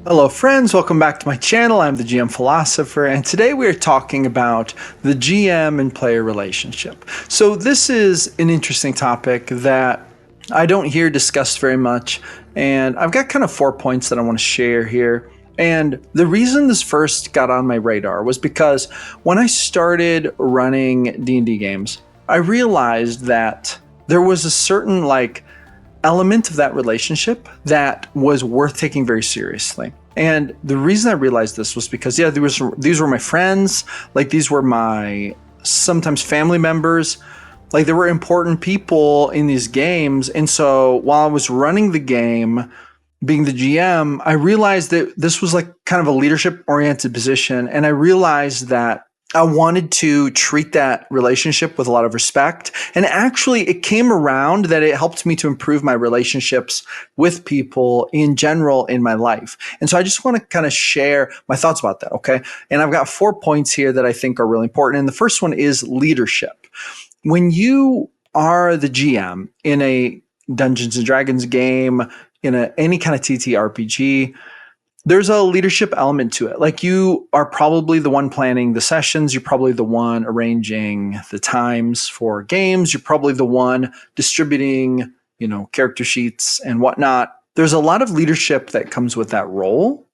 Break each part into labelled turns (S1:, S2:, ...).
S1: Hello friends, welcome back to my channel. I'm the GM Philosopher, and today we are talking about the GM and player relationship. So this is an interesting topic that I don't hear discussed very much, and I've got kind of 4 points that I want to share here. And the reason this first got on my radar was because when I started running D&D games, I realized that there was a certain element of that relationship that was worth taking very seriously. And the reason I realized this was because, these were my friends, these were my sometimes family members, there were important people in these games. And so while I was running the game, being the GM, I realized that this was kind of a leadership oriented position. And I realized that I wanted to treat that relationship with a lot of respect. And actually, it came around that it helped me to improve my relationships with people in general in my life. And so I just want to kind of share my thoughts about that. Okay. And I've got 4 points here that I think are really important. And the first one is leadership. When you are the GM in a Dungeons and Dragons game, in any kind of TTRPG, there's a leadership element to it. You are probably the one planning the sessions. You're probably the one arranging the times for games. You're probably the one distributing, character sheets and whatnot. There's a lot of leadership that comes with that role.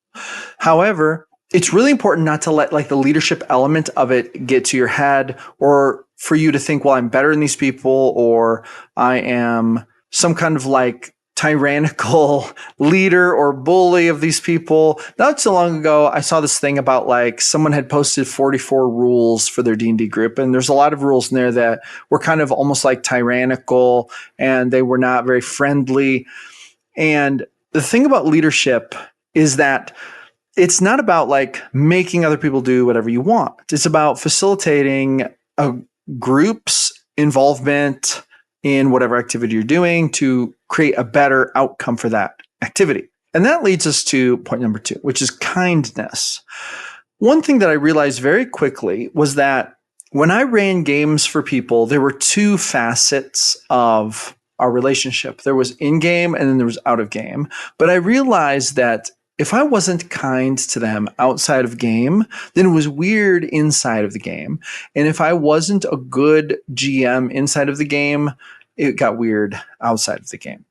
S1: However, it's really important not to let the leadership element of it get to your head, or for you to think, well, I'm better than these people, or I am some kind of tyrannical leader or bully of these people. Not so long ago, I saw this thing about someone had posted 44 rules for their D&D group, and there's a lot of rules in there that were kind of almost tyrannical, and they were not very friendly. And the thing about leadership is that it's not about making other people do whatever you want. It's about facilitating a group's involvement in whatever activity you're doing to create a better outcome for that activity. And that leads us to point number 2, which is kindness. One thing that I realized very quickly was that when I ran games for people, there were 2 facets of our relationship. There was in-game and then there was out-of-game. But I realized that if I wasn't kind to them outside of game, then it was weird inside of the game. And if I wasn't a good GM inside of the game, it got weird outside of the game.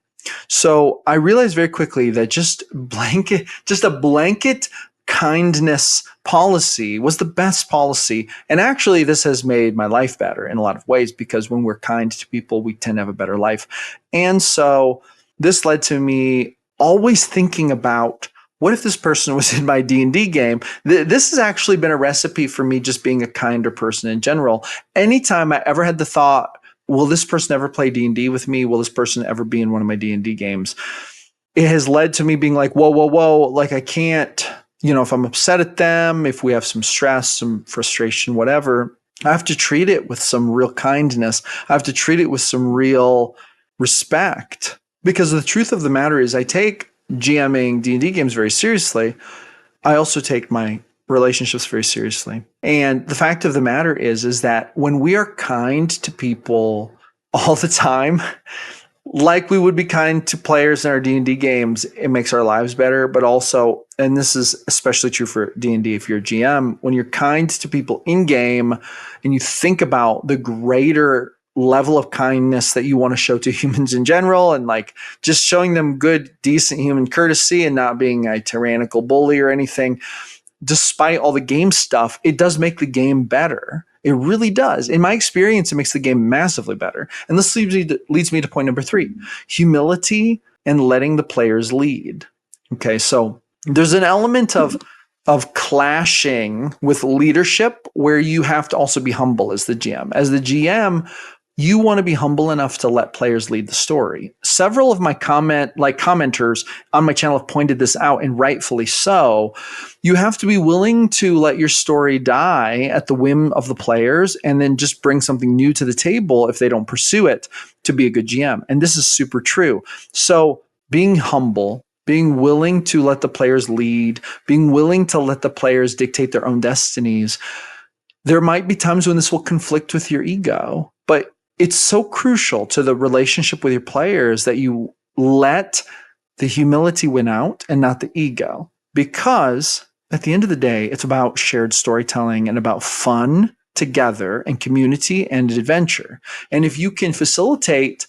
S1: So I realized very quickly that just a blanket kindness policy was the best policy. And actually, this has made my life better in a lot of ways, because when we're kind to people, we tend to have a better life. And so this led to me always thinking about, what if this person was in my D&D game? This has actually been a recipe for me just being a kinder person in general. Anytime I ever had the thought, will this person ever play D&D with me? Will this person ever be in one of my D&D games? It has led to me being whoa. I can't, if I'm upset at them, if we have some stress, some frustration, whatever, I have to treat it with some real kindness. I have to treat it with some real respect. Because the truth of the matter is, I take GMing D&D games very seriously. I also take my relationships very seriously. And the fact of the matter is that when we are kind to people all the time, like we would be kind to players in our D&D games, it makes our lives better. But also, and this is especially true for D&D, if you're a GM, when you're kind to people in game and you think about the greater level of kindness that you want to show to humans in general, and just showing them good, decent human courtesy and not being a tyrannical bully or anything, despite all the game stuff, it does make the game better. It really does. In my experience, it makes the game massively better. And this leads me to point number 3, humility and letting the players lead. Okay, so there's an element of clashing with leadership where you have to also be humble as the GM. As the GM, you want to be humble enough to let players lead the story. Several of my commenters on my channel have pointed this out, and rightfully so. You have to be willing to let your story die at the whim of the players, and then just bring something new to the table if they don't pursue it, to be a good GM. And this is super true. So being humble, being willing to let the players lead, being willing to let the players dictate their own destinies. There might be times when this will conflict with your ego, but it's so crucial to the relationship with your players that you let the humility win out and not the ego. because at the end of the day, it's about shared storytelling and about fun together and community and adventure. And if you can facilitate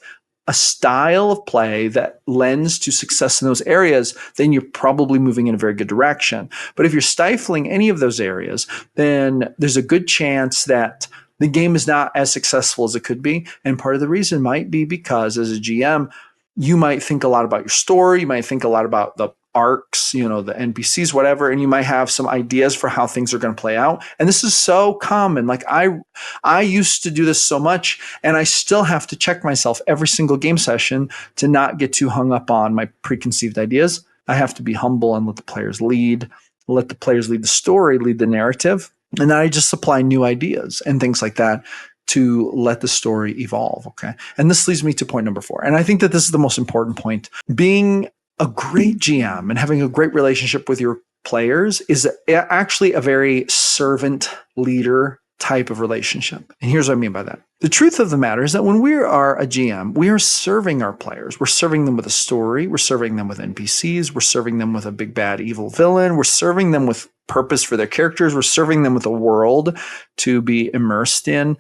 S1: a style of play that lends to success in those areas, then you're probably moving in a very good direction. But if you're stifling any of those areas, then there's a good chance that the game is not as successful as it could be. And part of the reason might be because as a GM, you might think a lot about your story. You might think a lot about the arcs, the NPCs, whatever, and you might have some ideas for how things are going to play out. And this is so common. Like I used to do this so much, and I still have to check myself every single game session to not get too hung up on my preconceived ideas. I have to be humble and let the players lead the story, lead the narrative. And then I just supply new ideas and things like that to let the story evolve. Okay. And this leads me to point number 4. And I think that this is the most important point. Being a great GM and having a great relationship with your players is actually a very servant leader type of relationship. And here's what I mean by that. The truth of the matter is that when we are a GM, we are serving our players. We're serving them with a story. We're serving them with NPCs. We're serving them with a big bad evil villain. We're serving them with purpose for their characters. We're serving them with a world to be immersed in.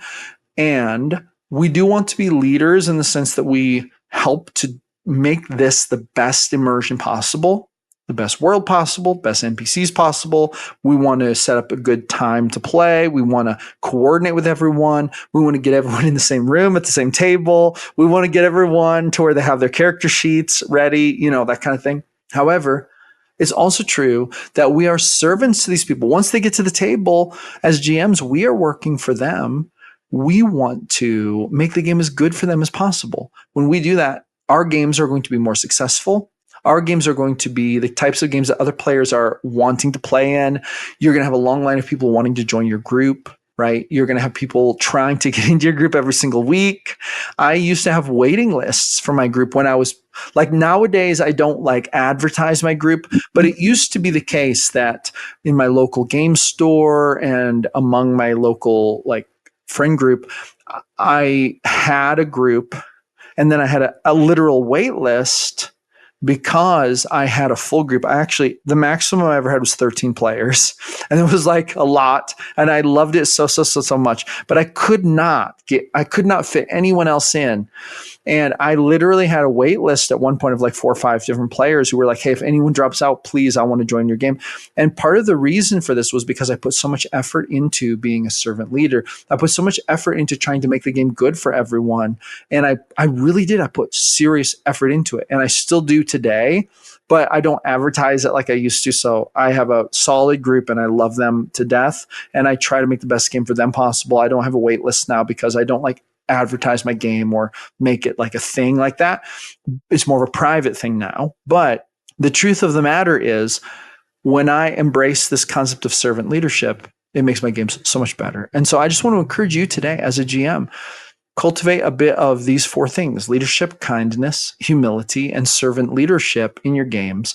S1: And we do want to be leaders in the sense that we help to make this the best immersion possible, the best world possible, best NPCs possible. We want to set up a good time to play. We want to coordinate with everyone. We want to get everyone in the same room at the same table. We want to get everyone to where they have their character sheets ready, that kind of thing. However, it's also true that we are servants to these people. Once they get to the table as GMs, we are working for them. We want to make the game as good for them as possible. When we do that, our games are going to be more successful. Our games are going to be the types of games that other players are wanting to play in. You're going to have a long line of people wanting to join your group, right? You're going to have people trying to get into your group every single week. I used to have waiting lists for my group when I was nowadays, I don't advertise my group, but it used to be the case that in my local game store and among my local friend group, I had a group. And then I had a literal wait list because I had a full group. The maximum I ever had was 13 players. And it was a lot. And I loved it so much. But I could not fit anyone else in. And I literally had a wait list at one point of 4 or 5 different players who were like, hey, if anyone drops out, please, I want to join your game. And part of the reason for this was because I put so much effort into being a servant leader. I put so much effort into trying to make the game good for everyone. And I really did. I put serious effort into it. And I still do today, but I don't advertise it like I used to. So I have a solid group and I love them to death. And I try to make the best game for them possible. I don't have a wait list now because I don't advertise my game or make it a thing like that. It's more of a private thing now. But the truth of the matter is, when I embrace this concept of servant leadership, it makes my games so much better. And so I just want to encourage you today as a GM, cultivate a bit of these 4 things: leadership, kindness, humility, and servant leadership in your games.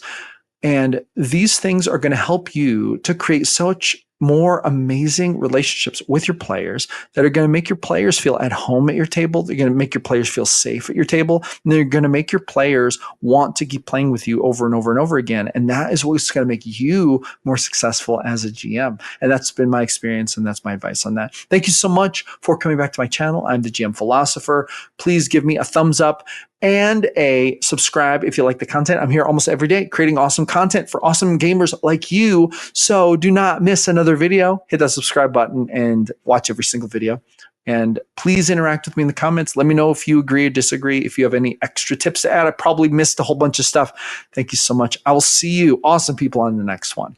S1: And these things are going to help you to create such more amazing relationships with your players that are going to make your players feel at home at your table. They're going to make your players feel safe at your table. And they're going to make your players want to keep playing with you over and over and over again. And that is what's going to make you more successful as a GM. And that's been my experience, and that's my advice on that. Thank you so much for coming back to my channel. I'm the GM Philosopher. Please give me a thumbs up and a subscribe if you like the content. I'm here almost every day creating awesome content for awesome gamers like you. So do not miss another video. Hit that subscribe button and watch every single video. And please interact with me in the comments. Let me know if you agree or disagree. If you have any extra tips to add, I probably missed a whole bunch of stuff. Thank you so much. I will see you awesome people on the next one.